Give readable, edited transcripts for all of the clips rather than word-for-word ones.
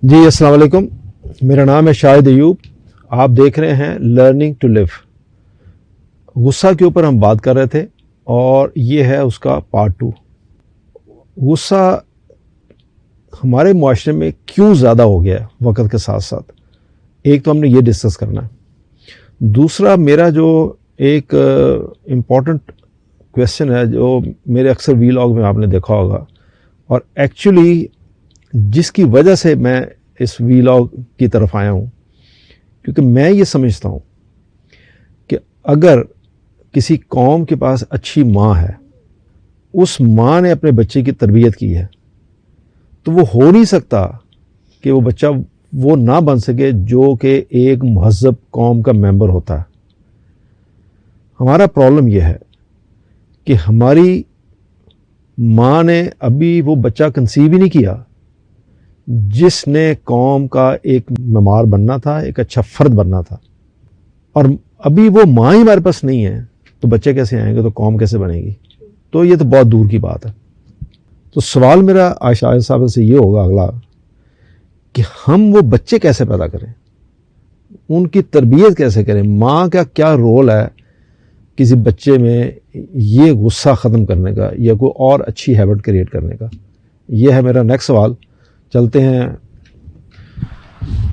جی السلام علیکم، میرا نام ہے شاہد ایوب. آپ دیکھ رہے ہیں لرننگ ٹو لیو. غصہ کے اوپر ہم بات کر رہے تھے اور یہ ہے اس کا پارٹ 2. غصہ ہمارے معاشرے میں کیوں زیادہ ہو گیا ہے وقت کے ساتھ ساتھ، ایک تو ہم نے یہ ڈسکس کرنا ہے. دوسرا میرا جو ایک امپورٹنٹ کویسچن ہے جو میرے اکثر ویلاگ میں آپ نے دیکھا ہوگا، اور ایکچولی جس کی وجہ سے میں اس ویلاگ کی طرف آیا ہوں، کیونکہ میں یہ سمجھتا ہوں کہ اگر کسی قوم کے پاس اچھی ماں ہے، اس ماں نے اپنے بچے کی تربیت کی ہے، تو وہ ہو نہیں سکتا کہ وہ بچہ وہ نہ بن سکے جو کہ ایک مہذب قوم کا ممبر ہوتا ہے. ہمارا پرابلم یہ ہے کہ ہماری ماں نے ابھی وہ بچہ کنسیو ہی نہیں کیا جس نے قوم کا ایک معمار بننا تھا، ایک اچھا فرد بننا تھا. اور ابھی وہ ماں ہی ہمارے پاس نہیں ہے تو بچے کیسے آئیں گے، تو قوم کیسے بنے گی؟ تو یہ تو بہت دور کی بات ہے. تو سوال میرا عائشہ صاحب سے یہ ہوگا اگلا کہ ہم وہ بچے کیسے پیدا کریں، ان کی تربیت کیسے کریں. ماں کا کیا رول ہے کسی بچے میں یہ غصہ ختم کرنے کا یا کوئی اور اچھی ہیبٹ کریٹ کرنے کا؟ یہ ہے میرا نیکسٹ سوال. چلتے ہیں.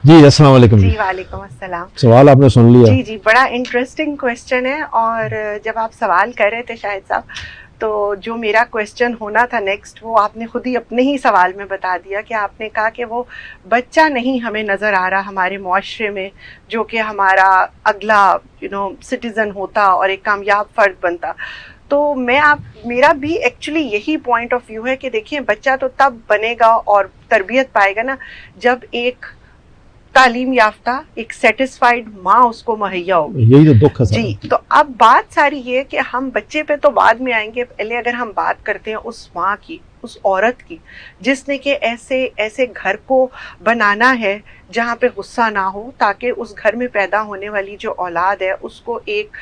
جی السلام علیکم. جی وعلیکم السلام. سوال آپ نے سن لیا. جی بڑا انٹرسٹنگ کویسچن ہے، اور جب آپ سوال کر رہے تھے شاہد صاحب، تو جو میرا کویسچن ہونا تھا نیکسٹ، وہ آپ نے خود ہی اپنے ہی سوال میں بتا دیا کہ آپ نے کہا کہ وہ بچہ نہیں ہمیں نظر آ رہا ہمارے معاشرے میں جو کہ ہمارا اگلا سٹیزن ہوتا اور ایک کامیاب فرد بنتا. تو میرا بھی ایکچولی یہی پوائنٹ آف ویو ہے کہ دیکھیں، بچہ تو تب بنے گا اور تربیت پائے گا نا جب ایک تعلیم یافتہ، ایک سیٹسفائیڈ ماں اس کو مہیا ہوگی. یہی تو دکھ ہے. جی، تو اب بات ساری یہ کہ ہم بچے پہ تو بعد میں آئیں گے. پہلے اگر ہم بات کرتے ہیں اس ماں کی، اس عورت کی جس نے کہ ایسے گھر کو بنانا ہے جہاں پہ غصہ نہ ہو، تاکہ اس گھر میں پیدا ہونے والی جو اولاد ہے اس کو ایک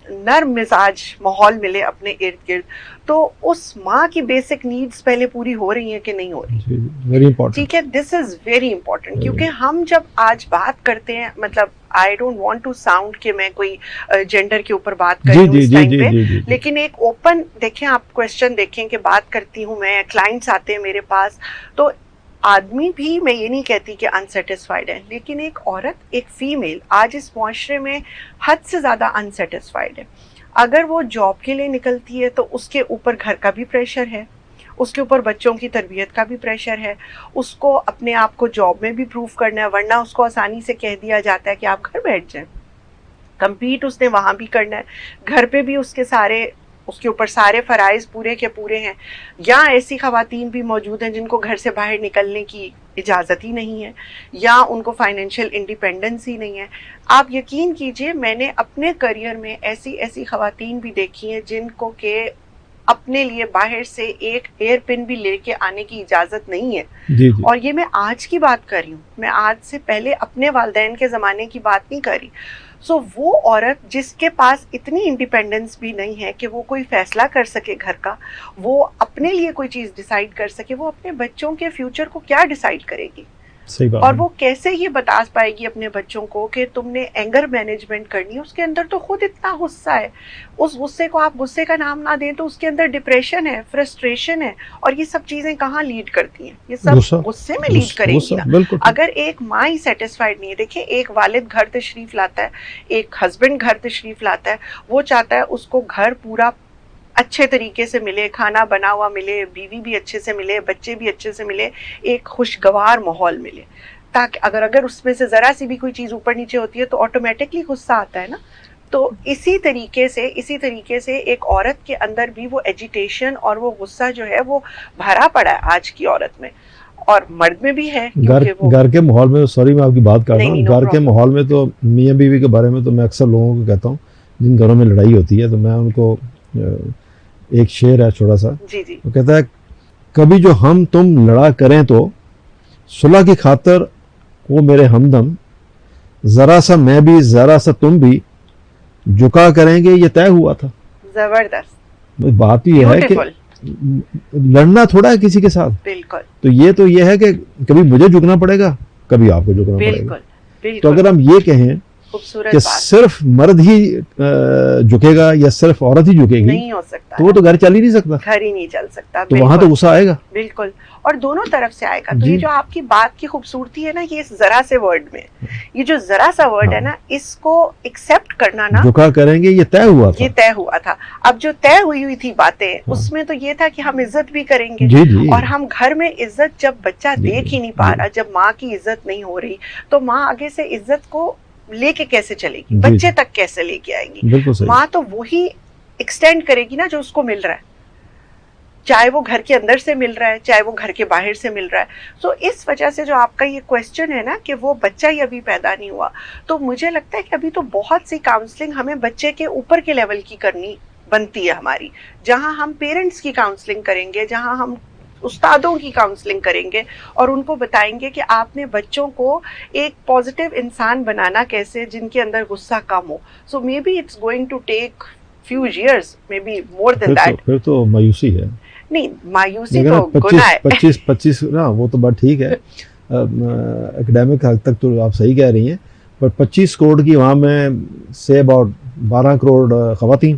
نرم مزاج ماحول ملے اپنے ارد گرد. تو اس ماں کی بیسک نیڈز پہلے پوری ہو رہی ہیں کہ نہیں ہو رہی؟ Very important. ٹھیک ہے، دس از ویری امپورٹنٹ. کیونکہ ہم جب آج بات کرتے ہیں، مطلب I don't want to sound کہ میں کوئی جینڈر کے اوپر بات کر رہی ہوں اس ٹائم پہ، لیکن ایک اوپن دیکھیں، آپ کویسچن دیکھیں کہ بات کرتی ہوں میں، کلائنٹس آتے ہیں میرے پاس، تو آدمی بھی، میں یہ نہیں کہتی کہ انسیٹسفائیڈ ہے، لیکن ایک عورت، ایک فیمیل آج اس معاشرے میں حد سے زیادہ انسیٹسفائیڈ ہے. اگر وہ جاب کے لیے نکلتی ہے تو اس کے اوپر گھر کا بھی پریشر ہے، اس کے اوپر بچوں کی تربیت کا بھی پریشر ہے، اس کو اپنے آپ کو جاب میں بھی پروف کرنا ہے، ورنہ اس کو آسانی سے کہہ دیا جاتا ہے کہ آپ گھر بیٹھ جائیں. کمپیٹ اس نے وہاں بھی کرنا ہے، گھر پہ بھی اس کے اوپر سارے فرائض پورے کے پورے ہیں. یا ایسی خواتین بھی موجود ہیں جن کو گھر سے باہر نکلنے کی اجازت ہی نہیں ہے، یا ان کو فائنینشیل انڈیپینڈنس ہی نہیں ہے. آپ یقین کیجئے، میں نے اپنے کریئر میں ایسی خواتین بھی دیکھی ہیں جن کو کہ اپنے لیے باہر سے ایک ایئر پن بھی لے کے آنے کی اجازت نہیں ہے. جی. اور یہ میں آج کی بات کر رہی ہوں، میں آج سے پہلے اپنے والدین کے زمانے کی بات نہیں کر رہی. سو وہ عورت جس کے پاس اتنی انڈیپینڈنس بھی نہیں ہے کہ وہ کوئی فیصلہ کر سکے گھر کا، وہ اپنے لیے کوئی چیز ڈیسائیڈ کر سکے، وہ اپنے بچوں کے فیوچر کو کیا ڈیسائیڈ کرے گی؟ اور وہ کیسے یہ بتا پائے گی اپنے بچوں کو کہ تم نے اینگر مینجمنٹ کرنی ہے؟ اس کے اندر تو خود اتنا غصہ ہے، اس غصے کو آپ غصے کا نام نہ دیں تو اس کے اندر ڈپریشن ہے، فرسٹریشن ہے، اور یہ سب چیزیں کہاں لیڈ کرتی ہیں؟ یہ سب غصے میں لیڈ کریں گی نا. اگر ایک ماں ہی سیٹسفائیڈ نہیں ہے، دیکھیں ایک والد گھر تشریف لاتا ہے، ایک ہسبینڈ گھر تشریف لاتا ہے، وہ چاہتا ہے اس کو گھر پورا اچھے طریقے سے ملے، کھانا بنا ہوا ملے، بیوی بھی اچھے سے ملے، بچے بھی اچھے سے ملے، ایک خوشگوار ماحول ملے. تاکہ اگر اس میں سے ذرا سی بھی کوئی چیز اوپر نیچے ہوتی ہے تو آٹومیٹکلی غصہ آتا ہے نا. تو اسی طریقے سے ایک عورت کے اندر بھی وہ ایجیٹیشن اور وہ غصہ جو ہے وہ بھرا پڑا ہے آج کی عورت میں، اور مرد میں بھی ہے. گھر کے ماحول میں، سوری میں آپ کی بات کر رہا ہوں، گھر کے ماحول میں تو میاں بیوی کے بارے میں تو میں اکثر لوگوں کو کہتا ہوں جن گھروں میں لڑائی ہوتی ہے، تو میں ان کو ایک شعر ہے چھوٹا سا، وہ کہتا ہے کبھی جو ہم تم لڑا کریں تو صلح کی خاطر وہ میرے ہمدم، ذرا سا میں بھی ذرا سا تم بھی جھکا کریں گے یہ طے ہوا تھا. زبردست بات یہ ہے کہ لڑنا تھوڑا ہے کسی کے ساتھ. بالکل تو یہ ہے کہ کبھی مجھے جھکنا پڑے گا, کبھی آپ کو جھکنا پڑے گا. بالکل تو اگر ہم یہ کہیں خوبصورت کہ بات صرف مرد ہی جھکے گا یا صرف عورت ہی جھکے گی, نہیں ہو سکتا, تو وہ تو گھر چل ہی نہیں سکتا, گھر ہی نہیں چل سکتا. تو وہاں تو غصہ آئے گا. بالکل, اور دونوں طرف سے آئے گا. تو جی. یہ جو آپ کی بات کی خوبصورتی ہے نا, یہ ذرا سے ورڈ میں, یہ جو ذرا سا ورڈ ہے نا, اس کو ایکسپٹ کرنا نا, جھکا کریں گے, یہ طے ہوا تھا, یہ طے ہوا تھا. اب جو طے ہوئی تھی باتیں, اس میں تو یہ تھا کہ ہم عزت بھی کریں گے, جی جی, اور ہم گھر میں عزت جب بچہ دیکھ ہی نہیں پا رہا, جب ماں کی عزت نہیں ہو رہی, تو ماں آگے سے عزت کو لے کے کیسے چلے گی, بچے تک کیسے لے کے آئیں گی. بالکل صحیح. ماں تو وہی ایکسٹینڈ کرے گی نا جو اس کو مل رہا ہے, چاہے وہ گھر کے اندر سے مل رہا ہے, چاہے وہ گھر کے باہر سے مل رہا ہے. سو اس وجہ سے جو آپ کا یہ کویسچن ہے نا کہ وہ بچہ ہی ابھی پیدا نہیں ہوا, تو مجھے لگتا ہے کہ ابھی تو بہت سی کاؤنسلنگ ہمیں بچے کے اوپر کے لیول کی کرنی بنتی ہے ہماری, جہاں ہم پیرنٹس کی کاؤنسلنگ کریں گے, جہاں ہم استادوں کی کاؤنسلنگ کریں گے, اور ان کو بتائیں گے کہ آپ نے بچوں کو ایک پازیٹیو انسان بنانا کیسے جن کے اندر غصہ کم ہو. So maybe it's going to take few years, maybe more than that. پھر تو مایوسی ہے. نہیں, مایوسی تو گناہ ہے. 25 نا, وہ تو بات ٹھیک ہے, اکیڈیمک حد تک تو آپ صحیح کہہ رہی ہیں, پر 25 کروڑ کی وہاں میں سے اباؤٹ 12 کروڑ خواتین.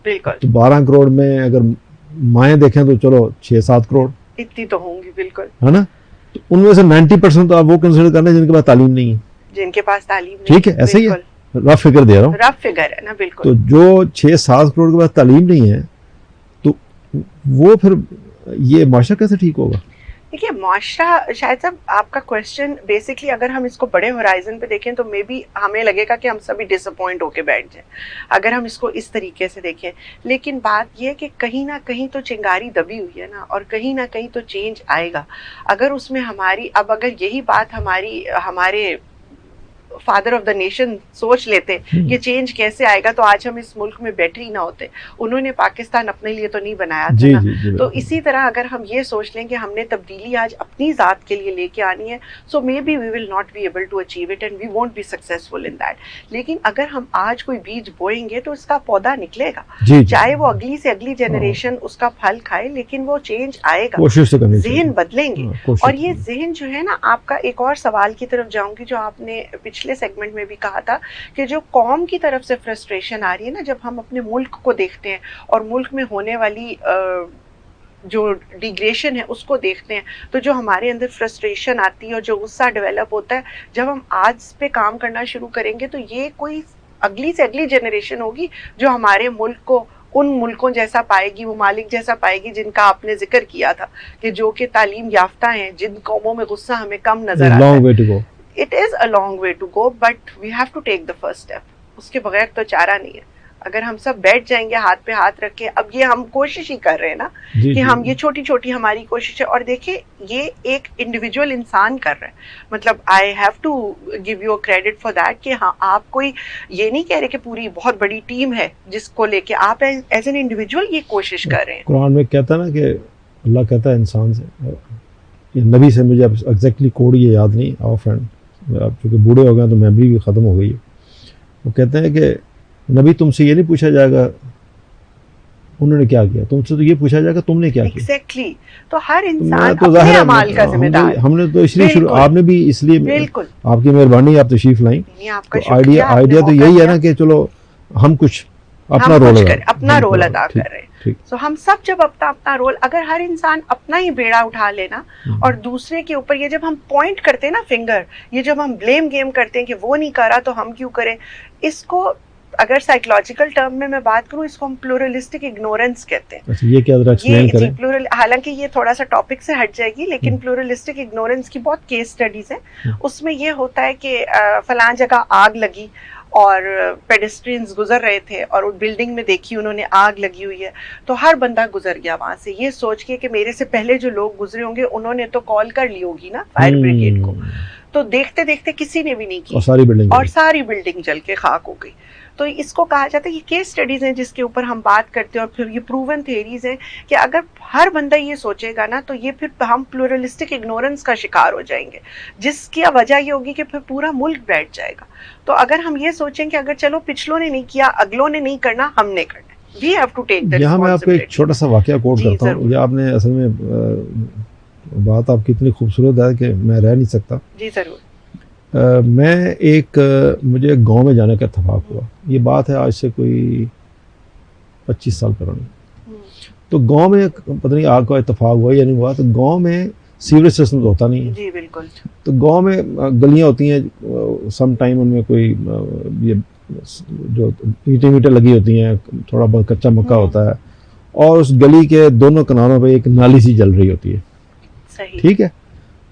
بالکل. تو 12 کروڑ میں اگر مائیں دیکھیں تو چلو 6-7 کروڑ اتنی تو ہوں گی. بالکل ہے نا. تو ان میں سے 90% تو آپ وہ کنسیڈر کرنا جن کے پاس تعلیم نہیں ہے, جن کے پاس تعلیم نہیں. ٹھیک ہے, ایسے ہی ہے, رف فگر دے رہا ہوں, رف فگر ہے نا. بالکل. تو جو 6-7 کروڑ کے پاس تعلیم نہیں ہے, تو وہ پھر یہ معاشرہ کیسے ٹھیک ہوگا؟ دیکھیے, معاشرہ, شاید صاحب آپ کا کویسچن بیسکلی اگر ہم اس کو بڑے ہورائزن پہ دیکھیں تو مے بی ہمیں لگے گا کہ ہم سبھی ڈس اپوائنٹ ہو کے بیٹھ جائیں اگر ہم اس کو اس طریقے سے دیکھیں. لیکن بات یہ کہ کہیں نہ کہیں تو چنگاری دبی ہوئی ہے نا, اور کہیں نہ کہیں تو چینج آئے گا. اگر اس میں ہماری, اب اگر یہی بات ہمارے فادر آف دا نیشن سوچ لیتے کہ چینج کیسے آئے گا, تو آج ہم اس ملک میں بیٹھے ہی نہ ہوتے. انہوں نے پاکستان اپنے لیے تو نہیں بنایا تھا نا. تو اسی طرح اگر ہم یہ سوچ لیں کہ ہم نے تبدیلی آج اپنی ذات کے لیے لے کے آنی ہے, so maybe we will not be able to achieve it and we won't be successful in that. لیکن اگر ہم آج کوئی بیج بوئیں گے تو اس کا پودا نکلے گا, چاہے وہ اگلی سے اگلی جنریشن اس کا پھل کھائے, لیکن وہ چینج آئے گا, ذہن بدلیں گے. اور یہ ذہن جو ہے نا, آپ کا ایک اور سوال کی طرف جاؤں گی جو آپ نے پچھلے سیگمنٹ میں بھی کہا تھا کہ جو قوم کی طرف سے فرسٹریشن آ رہی ہے نا, جب ہم اپنے ملک کو دیکھتے ہیں اور ملک میں ہونے والی جو ڈیگریشن ہے اس کو دیکھتے ہیں, تو جو ہمارے اندر فرسٹریشن آتی ہے اور جو غصہ ڈیولپ ہوتا ہے, جب ہم آج پہ کام کرنا شروع کریں گے تو یہ کوئی اگلی سے اگلی جنریشن ہوگی جو ہمارے ملک کو ان ملکوں جیسا پائے گی, ممالک جیسا پائے گی جن کا آپ نے ذکر کیا تھا کہ جو کہ تعلیم یافتہ ہیں, جن قوموں میں غصہ ہمیں کم نظر آتا ہے. It is a long way to go, but we have to take the first step. اس کے بغیر تو چارہ نہیں ہے. اگر ہم سب بیٹھ جائیں گے ہاتھ پہ ہاتھ رکھ کے, اب یہ ہم کوشش ہی کر رہے ہیں نا کہ ہم یہ چھوٹی چھوٹی ہماری کوشش ہے, اور دیکھیں یہ ایک انڈیویجول انسان کر رہا ہے. مطلب I have to give you credit for that کہ ہاں, آپ کوئی یہ نہیں کہہ رہے کہ پوری بہت بڑی ٹیم ہے جس کو لے کے آپ ایز این انڈیویجول یہ کوشش کر رہے ہیں. قرآن میں کہتا ہے نا کہ اللہ کہتا ہے انسان سے, یہ نبی سے, مجھے اب ایگزیکٹلی کوڈ یہ یاد نہیں, آور فرینڈ, اب چونکہ بوڑھے ہو گئے تو میموری بھی ختم ہو گئی ہے, وہ کہتے ہیں کہ نبی تم سے یہ نہیں پوچھا جائے گا انہوں نے کیا کیا, تم سے تو یہ پوچھا جائے گا تم نے کیا کیا. ایگزیکٹلی. تو ہر انسان اپنے اعمال کا ذمہ دار. ہم نے تو اس لیے شروع, آپ نے بھی اس لیے, بالکل آپ کی مہربانی, آپ تشریف لائیں. تو آئیڈیا تو یہی ہے نا کہ چلو ہم کچھ اپنا رول ادا کر رہے ہیں. سو ہم سب جب اپنا رول, اگر ہر انسان اپنا ہی بیڑا اٹھا لینا اور دوسرے کے اوپر, یہ جب ہم پوائنٹ کرتے ہیں نا فنگر, یہ جب ہم بلیم گیم کرتے ہیں کہ وہ نہیں کرا تو ہم کیوں کریں, اس کو اگر سائیکولوجیکل ٹرم میں بات کروں, اس کو ہم پلورلسٹک اگنورینس کہتے ہیں. یہ کیا ذرا ایکسپلین کریں. حالانکہ یہ تھوڑا سا ٹاپک سے ہٹ جائے گی, لیکن پلورلسٹک اگنورینس کی بہت کیس اسٹڈیز ہیں. اس میں یہ ہوتا ہے کہ فلاں جگہ آگ لگی اور پیڈسٹرینز گزر رہے تھے اور بلڈنگ میں دیکھی انہوں نے آگ لگی ہوئی ہے, تو ہر بندہ گزر گیا وہاں سے یہ سوچ کے کہ میرے سے پہلے جو لوگ گزرے ہوں گے انہوں نے تو کال کر لی ہوگی نا فائر بریگیڈ کو. تو دیکھتے دیکھتے کسی نے بھی نہیں کی اور ساری بلڈنگ جل کے خاک ہو گئی. تو اس کو کہا جاتا ہے, یہ کیس اسٹڈیز ہیں جس کے اوپر ہم بات کرتے ہیں, اور پھر یہ پروون تھیریز ہیں کہ اگر ہر بندہ یہ سوچے گا نا, تو یہ پھر ہم پلورلسٹک اگنورنس کا شکار ہو جائیں گے, جس کی وجہ یہ ہوگی کہ پھر پورا ملک بیٹھ جائے گا. تو اگر ہم یہ سوچیں کہ اگر چلو پچھلوں نے نہیں کیا, اگلوں نے نہیں کرنا, ہم نے کرنا, we have to take the یہاں میں آپ کو ایک responsibility. چھوٹا سا واقعہ کوٹ جی، کرتا ہوں. ضرور. یہ آپ نے اصل میں بات آپ کی اتنی خوبصورت ہے کہ میں رہ نہیں سکتا. جی ضرور. میں مجھے گاؤں میں جانے کا اتفاق ہوا. یہ بات ہے آج سے کوئی 25 سال پرانی. تو گاؤں میں پتہ نہیں آگ کا اتفاق ہوا یا نہیں ہوا, تو گاؤں میں سیوریج سسٹم ہوتا نہیں ہے. جی بالکل. تو گاؤں میں گلیاں ہوتی ہیں, سم ٹائم ان میں کوئی یہ جو اینٹیں ویٹیں لگی ہوتی ہیں, تھوڑا بہت کچا مکہ ہوتا ہے, اور اس گلی کے دونوں کناروں پہ ایک نالی سی جل رہی ہوتی ہے. صحیح. ٹھیک ہے.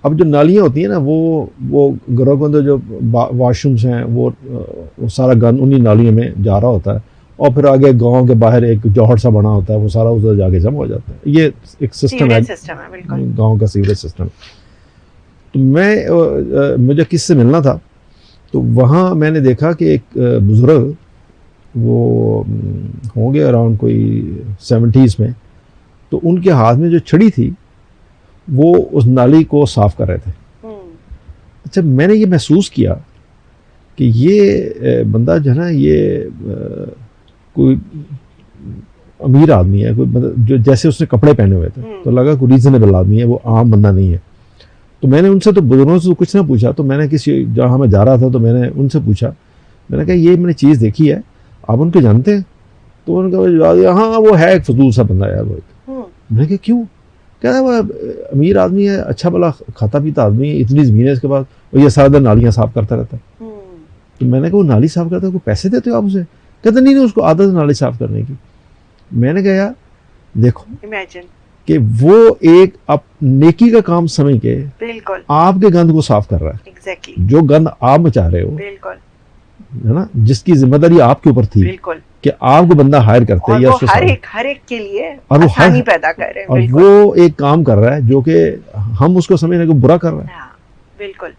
اب جو نالیاں ہوتی ہیں نا, وہ گھروں کے اندر جو واش رومس ہیں وہ سارا گند انہی نالیوں میں جا رہا ہوتا ہے, اور پھر آگے گاؤں کے باہر ایک جوہر سا بنا ہوتا ہے, وہ سارا ادھر جا کے جمع ہو جاتا ہے. یہ ایک سسٹم ہے, بالکل. گاؤں کا سیوریج سسٹم. تو مجھے کس سے ملنا تھا, تو وہاں میں نے دیکھا کہ ایک بزرگ, وہ ہوں گے اراؤنڈ کوئی 70s میں, تو ان کے ہاتھ میں جو چھڑی تھی وہ اس نالی کو صاف کر رہے تھے. اچھا, میں نے یہ محسوس کیا کہ یہ بندہ جو ہے نا, یہ کوئی امیر آدمی ہے, کوئی جو جیسے اس نے کپڑے پہنے ہوئے تھے, تو لگا کوئی ریزنیبل آدمی ہے, وہ عام بندہ نہیں ہے. تو میں نے ان سے, تو بزرگوں سے کچھ نہ پوچھا, تو میں نے کسی جہاں میں جا رہا تھا تو میں نے ان سے پوچھا, میں نے کہا یہ میں نے چیز دیکھی ہے, آپ ان کو جانتے ہیں؟ تو انہوں نے کہا ہاں وہ ہے ایک فضول سا بندہ یار وہ. میں نے کہا کیوں؟ کہہ رہا وہ امیر آدمی ہے, اچھا بھلا کھاتا پیتا آدمی ہے, اتنی زمین ہے اس کے پاس, اور یہ سارا دن نالیاں صاف کرتا رہتا ہے. تو میں نے کہا وہ نالی صاف کرتا ہے, کوئی پیسے دیتے ہو آپ اسے؟ کہتے نہیں اس کو عادت ہے نالی صاف کرنے کی. میں نے کہا یار دیکھو امیجن کہ وہ ایک نیکی کا کام سمجھ کے بالکل آپ کے گند کو صاف کر رہا ہے. ایگزیکٹلی. جو گند آپ مچا رہے ہو, بالکل ہے نا, جس کی ذمہ داری آپ کے اوپر تھی بالکل. کہ آپ کو بندہ ہائر کرتے اور یا وہ اس کو ہر ایک کے لیے اور وہ آسانی پیدا کر رہے ہیں. اور بالکل. وہ ایک کام کر رہا ہے جو کہ ہم اس کو سمجھنے کو برا کر رہے ہیں, ہاں بالکل.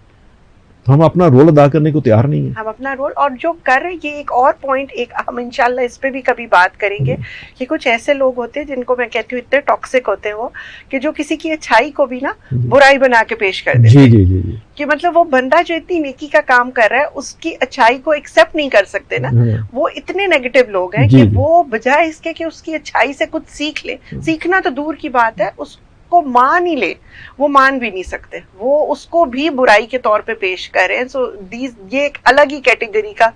تو ہم اپنا رول ادا کرنے کو تیار نہیں ہیں. ہم اپنا رول, اور جو کر رہے, یہ ایک اور پوائنٹ, ایک ہم انشاءاللہ اس پہ بھی کبھی بات کریں گے, کہ کچھ ایسے لوگ ہوتے ہیں جن کو میں کہتی ہوں اتنے ٹاکسک ہوتے ہیں وہ, کہ جو کسی کی اچھائی کو بھی نا برائی بنا کے پیش کر دیتے ہیں. جی جی جی. کہ مطلب وہ بندہ جو اتنی نیکی کا کام کر رہا ہے اس کی اچھائی کو ایکسیپٹ نہیں کر سکتے نا. وہ اتنے نیگیٹو لوگ ہیں کہ وہ بجائے اس کے کہ اس کی اچھائی سے کچھ سیکھ لے, سیکھنا تو دور کی بات ہے, اس کو مان ہی لے, وہ مان بھی نہیں سکتے, وہ اس کو بھی برائی کے طور پہ پیش کر رہے ہیں. سو یہ ایک الگ ہی کیٹیگری کا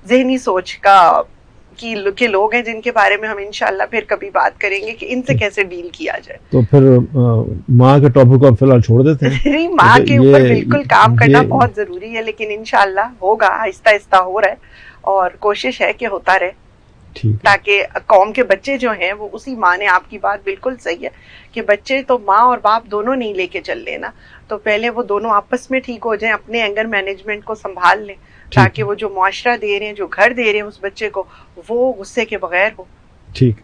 ذہنی سوچ کا کے لوگ ہیں, جن کے بارے میں ہم انشاءاللہ پھر کبھی بات کریں گے کہ ان سے کیسے ڈیل کیا جائے. تو پھر ماں کے ٹاپک کو فی الحال چھوڑ دیتے ہیں. ماں کے اوپر بالکل کام کرنا بہت ضروری ہے, لیکن انشاءاللہ ہوگا, آہستہ آہستہ ہو رہا ہے, اور کوشش ہے کہ ہوتا رہے, تاکہ قوم کے بچے جو ہیں وہ اسی ماں نے, آپ کی بات بالکل صحیح ہے کہ بچے تو ماں اور باپ دونوں نہیں لے کے چل لینا, تو پہلے وہ دونوں آپس میں ٹھیک ہو جائیں, اپنے اینگر مینجمنٹ کو سنبھال لیں, تاکہ وہ جو معاشرہ دے رہے ہیں, جو گھر دے رہے ہیں اس بچے کو, وہ غصے کے بغیر ہو. ٹھیک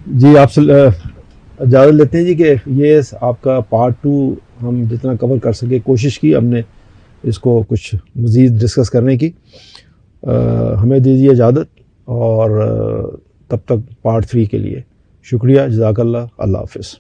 جی, آپ سے اجازت لیتے ہیں جی, کہ یہ آپ کا پارٹ 2 ہم جتنا کور کر سکے کوشش کی ہم نے اس کو کچھ مزید ڈسکس کرنے کی. ہمیں دیجیے اجازت, اور تب تک پارٹ 3 کے لیے شکریہ, جزاک اللہ, اللہ حافظ.